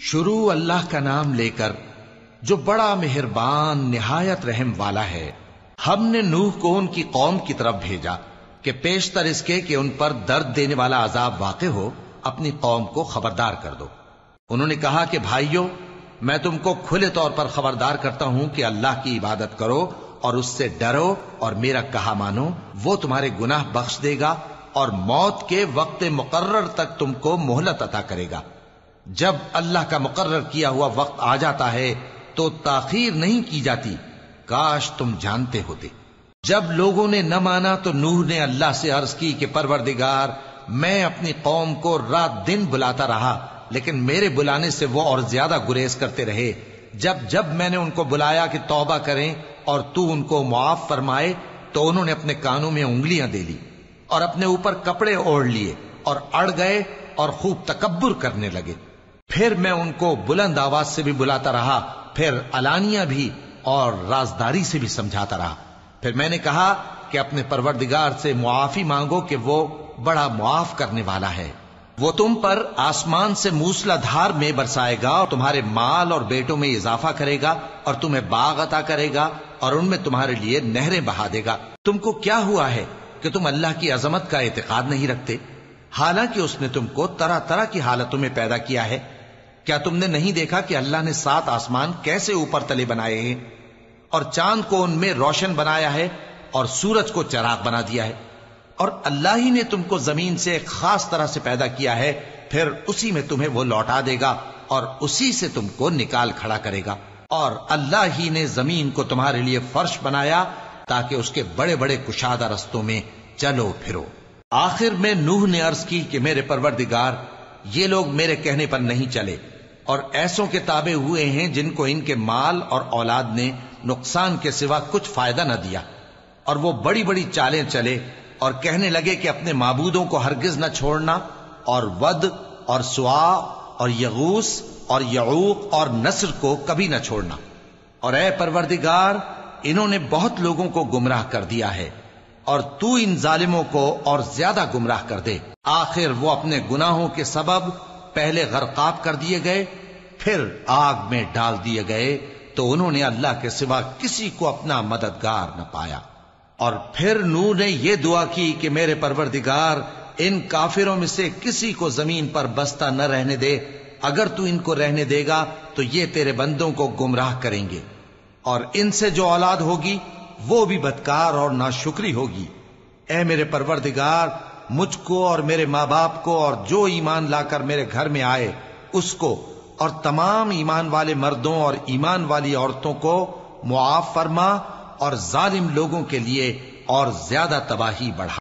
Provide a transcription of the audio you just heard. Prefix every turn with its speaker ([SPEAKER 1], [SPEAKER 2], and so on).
[SPEAKER 1] شروع اللہ کا نام لے کر جو بڑا مہربان نہایت رحم والا ہے۔ ہم نے نوح کو ان کی قوم کی طرف بھیجا کہ پیشتر اس کے کہ ان پر درد دینے والا عذاب واقع ہو اپنی قوم کو خبردار کر دو۔ انہوں نے کہا کہ بھائیو، میں تم کو کھلے طور پر خبردار کرتا ہوں کہ اللہ کی عبادت کرو اور اس سے ڈرو اور میرا کہا مانو، وہ تمہارے گناہ بخش دے گا اور موت کے وقت مقرر تک تم کو مہلت عطا کرے گا۔ جب اللہ کا مقرر کیا ہوا وقت آ جاتا ہے تو تاخیر نہیں کی جاتی، کاش تم جانتے ہوتے۔ جب لوگوں نے نہ مانا تو نوح نے اللہ سے عرض کی کہ پروردگار، میں اپنی قوم کو رات دن بلاتا رہا لیکن میرے بلانے سے وہ اور زیادہ گریز کرتے رہے۔ جب میں نے ان کو بلایا کہ توبہ کریں اور تو ان کو معاف فرمائے تو انہوں نے اپنے کانوں میں انگلیاں دے لی اور اپنے اوپر کپڑے اوڑھ لیے اور اڑ گئے اور خوب تکبر کرنے لگے۔ پھر میں ان کو بلند آواز سے بھی بلاتا رہا، پھر علانیہ بھی اور رازداری سے بھی سمجھاتا رہا۔ پھر میں نے کہا کہ اپنے پروردگار سے معافی مانگو کہ وہ بڑا معاف کرنے والا ہے۔ وہ تم پر آسمان سے موسلا دھار میں برسائے گا اور تمہارے مال اور بیٹوں میں اضافہ کرے گا اور تمہیں باغ عطا کرے گا اور ان میں تمہارے لیے نہریں بہا دے گا۔ تم کو کیا ہوا ہے کہ تم اللہ کی عظمت کا اعتقاد نہیں رکھتے، حالانکہ اس نے تم کو طرح طرح کی حالتوں میں پیدا کیا ہے؟ کیا تم نے نہیں دیکھا کہ اللہ نے 7 آسمان کیسے اوپر تلے بنائے ہیں اور چاند کو ان میں روشن بنایا ہے اور سورج کو چراغ بنا دیا ہے؟ اور اللہ ہی نے تم کو زمین سے ایک خاص طرح سے پیدا کیا ہے، پھر اسی میں تمہیں وہ لوٹا دے گا اور اسی سے تم کو نکال کھڑا کرے گا۔ اور اللہ ہی نے زمین کو تمہارے لیے فرش بنایا تاکہ اس کے بڑے بڑے کشادہ رستوں میں چلو پھرو۔ آخر میں نوح نے عرض کی کہ میرے پروردگار، یہ لوگ میرے کہنے پر نہیں چلے اور ایسوں کے تابع ہوئے ہیں جن کو ان کے مال اور اولاد نے نقصان کے سوا کچھ فائدہ نہ دیا، اور وہ بڑی بڑی چالیں چلے اور کہنے لگے کہ اپنے معبودوں کو ہرگز نہ چھوڑنا، اور ود اور سوا اور یغوث اور یعوق اور نصر کو کبھی نہ چھوڑنا۔ اور اے پروردگار، انہوں نے بہت لوگوں کو گمراہ کر دیا ہے، اور تو ان ظالموں کو اور زیادہ گمراہ کر دے۔ آخر وہ اپنے گناہوں کے سبب پہلے غرقاب کر دیے گئے، پھر آگ میں ڈال دیے گئے، تو انہوں نے اللہ کے سوا کسی کو اپنا مددگار نہ پایا۔ اور پھر نوح نے یہ دعا کی کہ میرے پروردگار، ان کافروں میں سے کسی کو زمین پر بستہ نہ رہنے دے، اگر تو ان کو رہنے دے گا تو یہ تیرے بندوں کو گمراہ کریں گے، اور ان سے جو اولاد ہوگی وہ بھی بدکار اور ناشکری ہوگی۔ اے میرے پروردگار، مجھ کو اور میرے ماں باپ کو اور جو ایمان لا کر میرے گھر میں آئے اس کو اور تمام ایمان والے مردوں اور ایمان والی عورتوں کو معاف فرما، اور ظالم لوگوں کے لیے اور زیادہ تباہی بڑھا۔